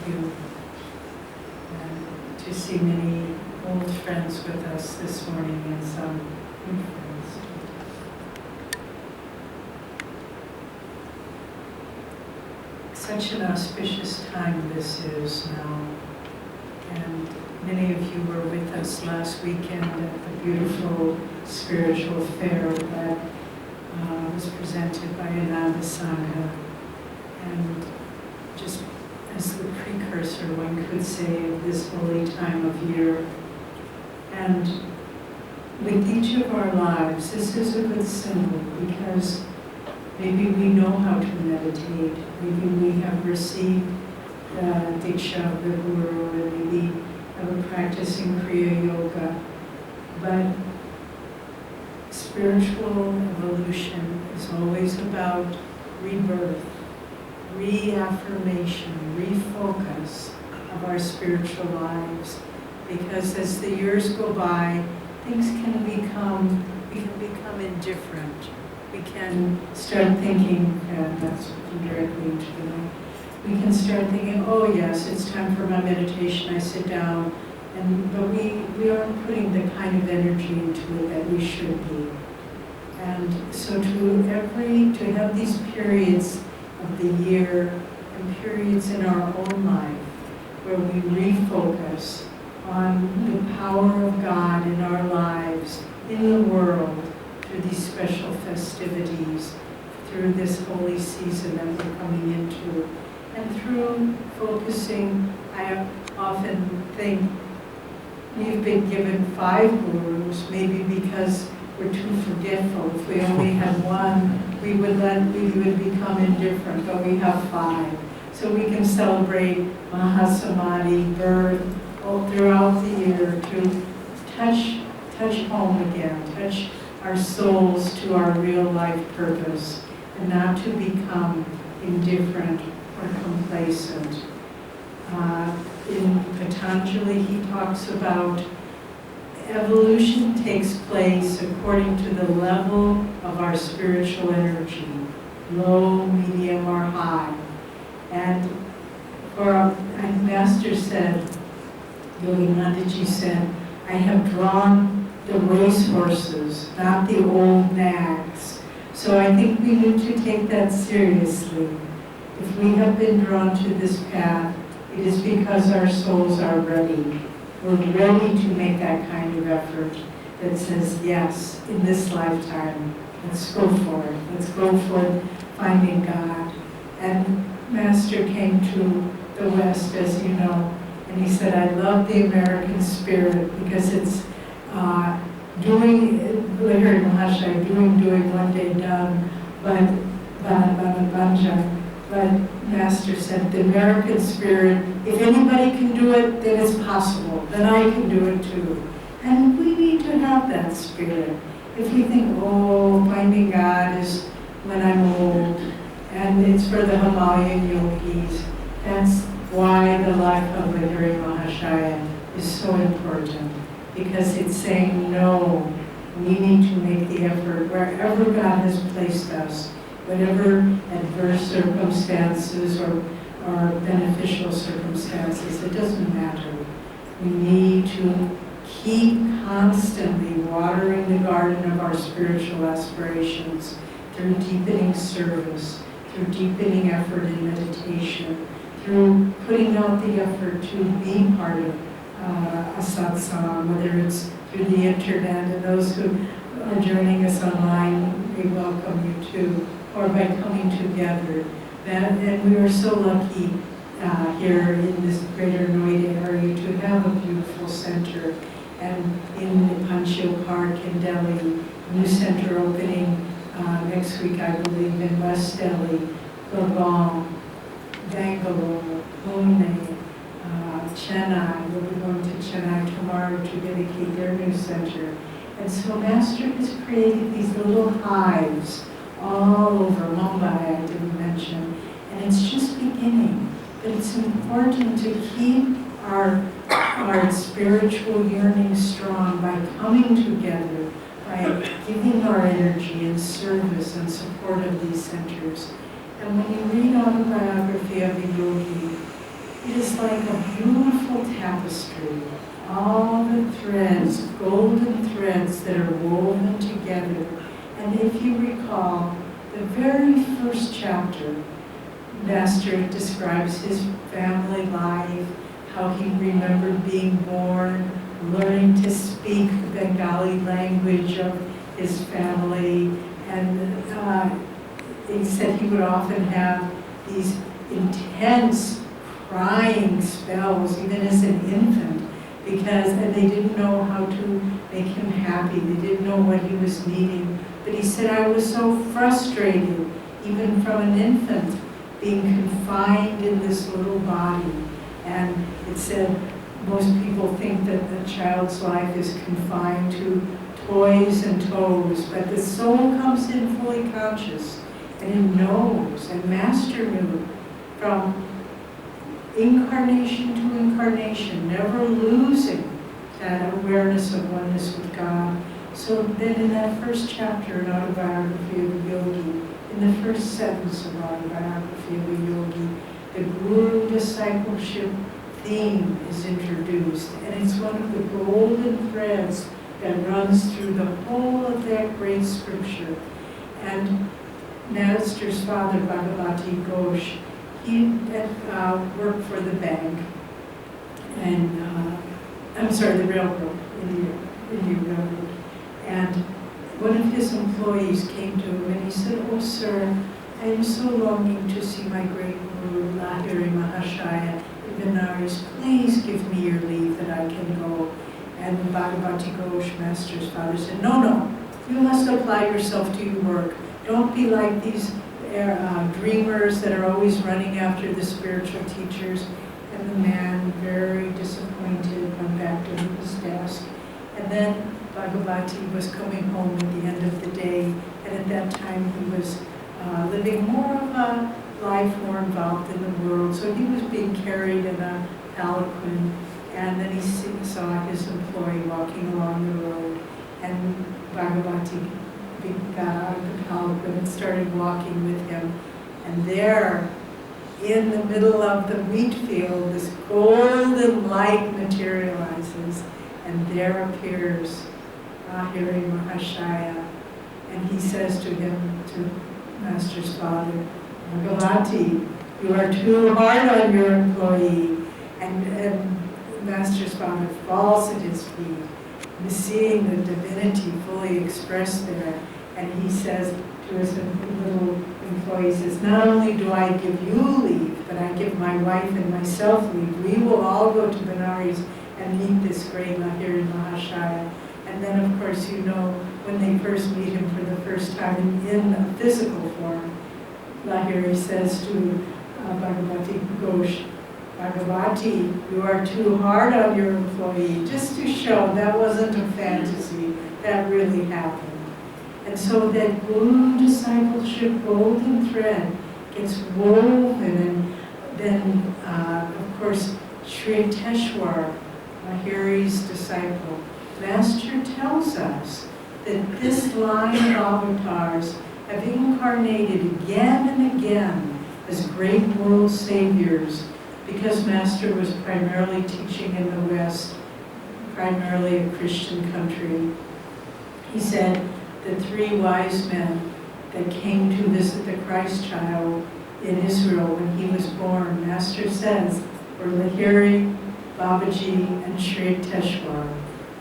you. And to see many old friends with us this morning and some new friends. Such an auspicious time this is now. And many of you were with us last weekend at the beautiful spiritual fair that was presented by Ananda Noida. And just as the precursor, one could say, of this holy time of year. And with each of our lives, this is a good symbol because maybe we know how to meditate, maybe we have received the Diksha of the Guru, and maybe have a practice in Kriya Yoga. But spiritual evolution is always about rebirth, reaffirmation, refocus of our spiritual lives. Because as the years go by, things can become, we can become indifferent. We can start thinking, that's directly into the mic. We can start thinking, oh yes, it's time for my meditation, I sit down, but we aren't putting the kind of energy into it that we should be. And so to have these periods of the year and periods in our own life where we refocus on the power of God in our lives, in the world, through these special festivities, through this holy season that we're coming into, and through focusing. I often think we've been given 5 gurus, maybe because we're too forgetful. If we only had one, we would become indifferent, but we have 5. So we can celebrate Mahasamadhi, birth, all throughout the year to touch home again, touch our souls to our real life purpose, and not to become indifferent or complacent. In Patanjali, he talks about evolution takes place according to the level of our spiritual energy, low, medium, or high. And our Master said, Yogi Nandaji said, I have drawn the racehorses, not the old nags. So I think we need to take that seriously. If we have been drawn to this path, it is because our souls are ready. We're ready to make that kind of effort that says, yes, in this lifetime, let's go for it. Let's go for finding God. And Master came to the West, as you know, and he said, I love the American spirit because it's doing, one day done, but Master said, the American spirit, if anybody can do it, then it's possible. Then I can do it too. And we need to have that spirit. If we think, oh, finding God is when I'm old, and it's for the Himalayan yogis, that's why the life of Lahiri Mahashaya is so important. Because it's saying, no, we need to make the effort wherever God has placed us, whatever adverse circumstances or beneficial circumstances, it doesn't matter. We need to keep constantly watering the garden of our spiritual aspirations through deepening service, through deepening effort in meditation, through putting out the effort to be part of a satsang, whether it's through the internet, and those who are joining us online, we welcome you too, or by coming together. And we are so lucky here in this greater Noida area to have a beautiful center. And in the Panchil Park in Delhi, new center opening next week, I believe, in West Delhi, Gurgaon, Bangalore, Pune, Chennai. We'll be going to Chennai tomorrow to dedicate their new center. And so Master has created these little hives all over Mumbai, I didn't mention, and it's just beginning. But it's important to keep our spiritual yearning strong by coming together, by giving our energy in service and support of these centers. And when you read autobiography of a yogi, It is like a beautiful tapestry. All the threads, golden threads that are woven together. And if you recall, the very first chapter, Master describes his family life, how he remembered being born, learning to speak the Bengali language of his family, and he said he would often have these intense crying spells, even as an infant, and they didn't know how to make him happy. They didn't know what he was needing. But he said, I was so frustrated, even from an infant, being confined in this little body. And it said, most people think that the child's life is confined to toys and toes, but the soul comes in fully conscious, and it knows, and Master knew, from incarnation to incarnation, never losing that awareness of oneness with God. So then in that first chapter in Autobiography of a Yogi, in the first sentence of Autobiography of a Yogi, the Guru discipleship theme is introduced, and it's one of the golden threads that runs through the whole of that great scripture. And Master's father, Bhagavati Ghosh, he worked for the bank, and the railroad, Indian Railroad. And one of his employees came to him and he said, oh sir, I am so longing to see my great Guru, Lahiri Mahashaya, in Benares. Please give me your leave that I can go. And Bhagavati Ghosh, Master's father, said, no, you must apply yourself to your work. Don't be like these dreamers that are always running after the spiritual teachers. And the man, very disappointed, went back to his desk. And then Bhagavati was coming home at the end of the day, and at that time he was living more of a life more involved in the world. So he was being carried in a palanquin, and then he saw his employee walking along the road, and Bhagavati got out of the palanquin and started walking with him. And there, in the middle of the wheat field, this golden light materializes, and there appears Lahiri Mahashaya, and he says to him, to Master's father, Bhagavati, you are too hard on your employee. And Master's father falls at his feet, seeing the divinity fully expressed there, and he says to his little employee, he says, not only do I give you leave, but I give my wife and myself leave. We will all go to Benares and meet this great Lahiri Mahashaya. And then, of course, you know, when they first meet him for the first time in a physical form, Lahiri says to Bhagavati Ghosh, Bhagavati, you are too hard on your employee, just to show that wasn't a fantasy, that really happened. And so that Guru discipleship golden thread gets woven, and then, of course, Sri Teshwar, Lahiri's disciple, Master tells us that this line of avatars have incarnated again and again as great world saviors, because Master was primarily teaching in the West, primarily a Christian country. He said the three wise men that came to visit the Christ child in Israel when he was born, Master says, were Lahiri, Babaji, and Sri Teshwar,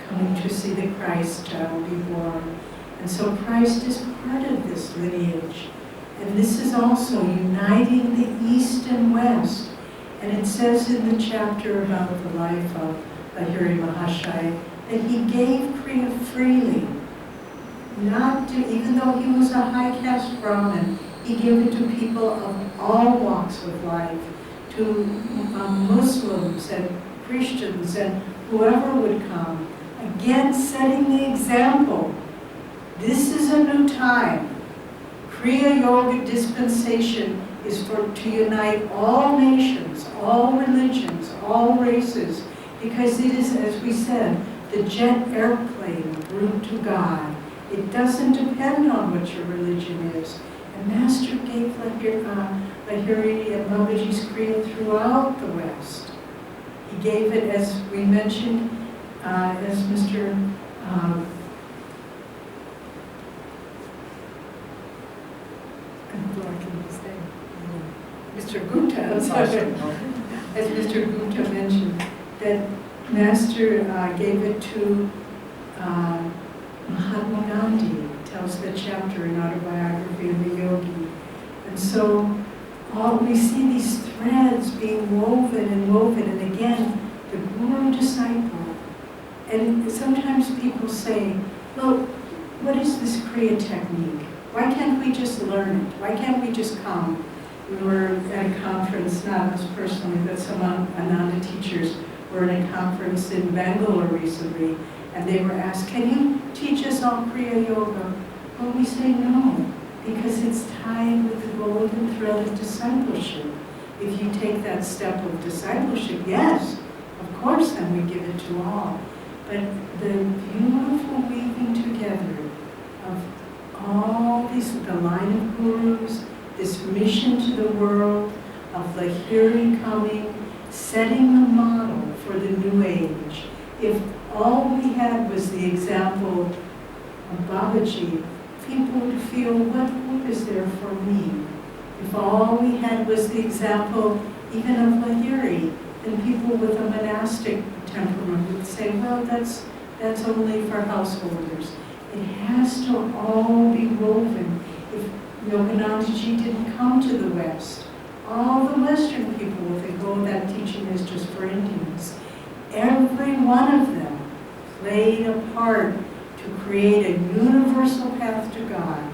coming to see the Christ child be born. And so Christ is part of this lineage. And this is also uniting the East and West. And it says in the chapter about the life of Lahiri Mahashaya that he gave freely. Even though he was a high caste Brahmin, he gave it to people of all walks of life, to Muslims and Christians and whoever would come. Again, setting the example. This is a new time. Kriya Yoga dispensation is to unite all nations, all religions, all races, because it is, as we said, the jet airplane route to God. It doesn't depend on what your religion is. And Master gave Lahiri and Babaji's Kriya throughout the West. He gave it, as we mentioned, as Mr. Mr. Gupta, as Mr. Gupta mentioned, that Master gave it to Mahatma Gandhi, tells the chapter in Autobiography of a Yogi. And so we see these threads being woven, and again, the guru-disciple. And sometimes people say, well, what is this Kriya technique? Why can't we just learn it? Why can't we just come? We were at a conference, not us personally, but some Ananda teachers were at a conference in Bangalore recently, and they were asked, can you teach us all Kriya Yoga? Well, we say no, because it's tied with the golden thread of discipleship. If you take that step of discipleship, yes, of course, then we give it to all. But the beautiful weaving together of all these, the line of gurus, this mission to the world of Lahiri coming, setting the model for the new age. If all we had was the example of Babaji, people would feel, what hope is there for me? If all we had was the example even of Lahiri, then people with a monastic temperament would say, well, that's only for householders. It has to all be woven. If Yoganandaji didn't come to the West, all the Western people will think, oh, that teaching is just for Indians. Every one of them played a part to create a universal path to God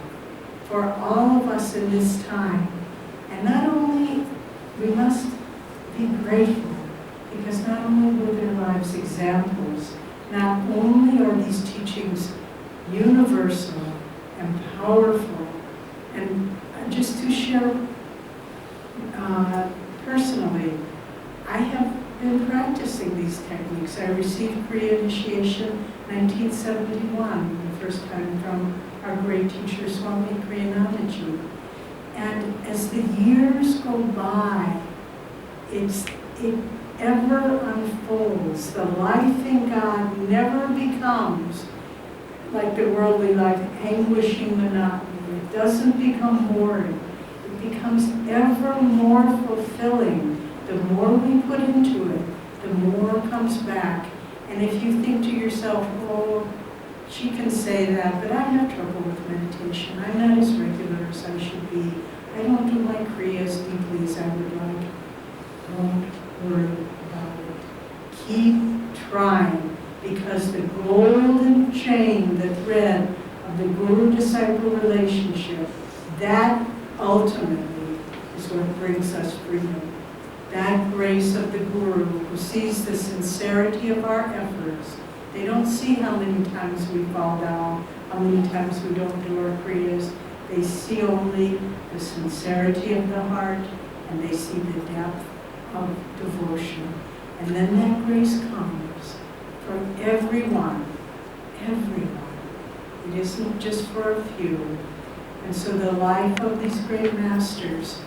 for all of us in this time. And not only, we must be grateful, because not only were their lives examples, not only are these teachings universal and powerful, and just to share personally, I have been practicing these techniques. I received Kriya initiation 1971, the first time from our great teacher, Swami Kriyanandaji. And as the years go by, it ever unfolds. The life in God never becomes like the worldly life, anguishing monotony. It doesn't become boring. It becomes ever more fulfilling. The more we put into it, the more comes back. And if you think to yourself, oh, she can say that, but I have trouble with meditation. I'm not as regular as I should be. I don't do my Kriya as deeply as I would like. Don't worry about it. Keep trying, because the golden chain, the thread of the guru-disciple relationship, that ultimately is what brings us freedom. That grace of the Guru who sees the sincerity of our efforts. They don't see how many times we fall down, how many times we don't do our Kriyas. They see only the sincerity of the heart, and they see the depth of devotion. And then that grace comes for everyone, everyone. It isn't just for a few. And so the life of these great masters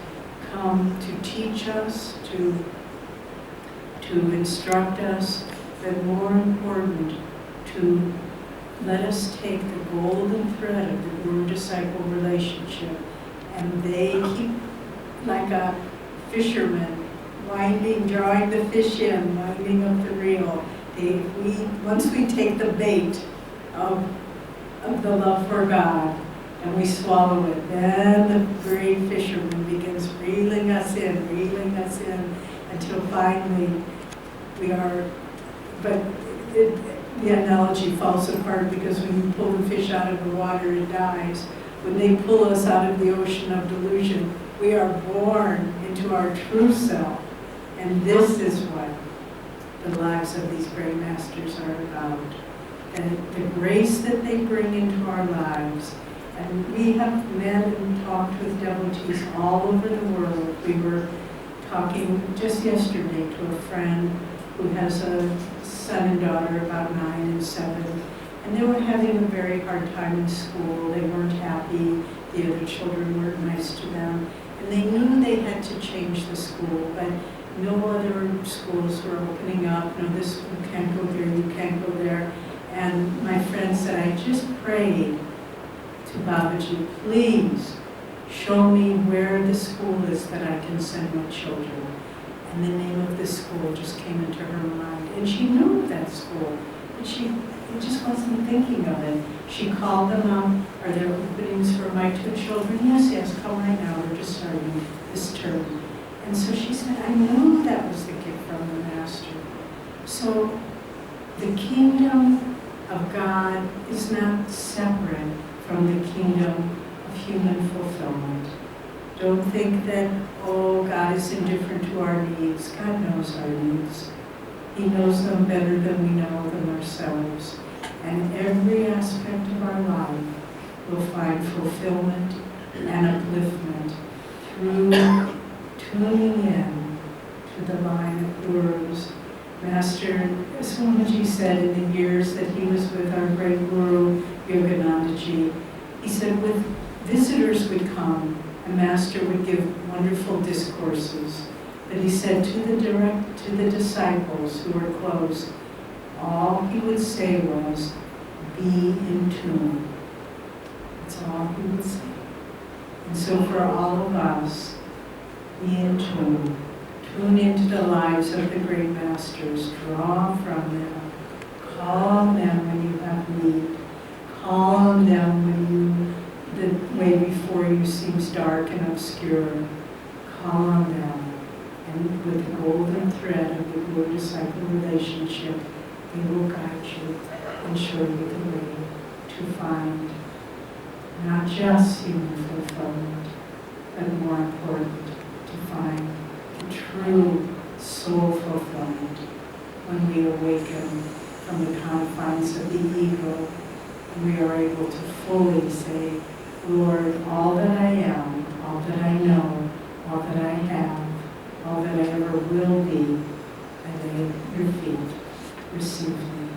come to teach us, to instruct us, but more important, to let us take the golden thread of the guru-disciple relationship, and they keep, like a fisherman, drawing the fish in, winding up the reel. Once we take the bait of the love for God, and we swallow it, then the great fisherman begins reeling us in, until finally we are, but the analogy falls apart, because when you pull the fish out of the water, it dies. When they pull us out of the ocean of delusion, we are born into our true self. And this is what the lives of these great masters are about. And the grace that they bring into our lives. And we have met and talked with devotees all over the world. We were talking just yesterday to a friend who has a son and daughter about 9 and 7. And they were having a very hard time in school. They weren't happy. The other children weren't nice to them. And they knew they had to change the school, but no other schools were opening up. No, this you can't go there, you can't go there. And my friend said, I just prayed to Babaji, please show me where the school is that I can send my children. And the name of the school just came into her mind. And she knew that school, but she just wasn't thinking of it. She called them up, are there openings for my 2 children? Yes, come right now, we're just starting this term. And so she said, I knew that was the gift from the Master. So the kingdom of God is not separate from the kingdom of human fulfillment. Don't think that, oh, God is indifferent to our needs. God knows our needs. He knows them better than we know them ourselves. And every aspect of our life will find fulfillment and upliftment through tuning in to the line of gurus. Master Swamiji said in the years that he was with our great guru, Yoganandaji, he said with visitors would come, and Master would give wonderful discourses. But he said to the disciples who were close, all he would say was, be in tune. That's all he would say. And so for all of us, be in tune. Tune into the lives of the great masters. Draw from them. Call on them when you have need. Call on them when the way before you seems dark and obscure. Call on them. And with the golden thread of the guru-disciple relationship, they will guide you and show you the way to find not just human fulfillment, but more important, to find the true soul fulfillment when we awaken from the confines of the ego and we are able to fully say, Lord, all that I am, all that I know, all that I have, all that I ever will be, I lay at your feet. Receive me.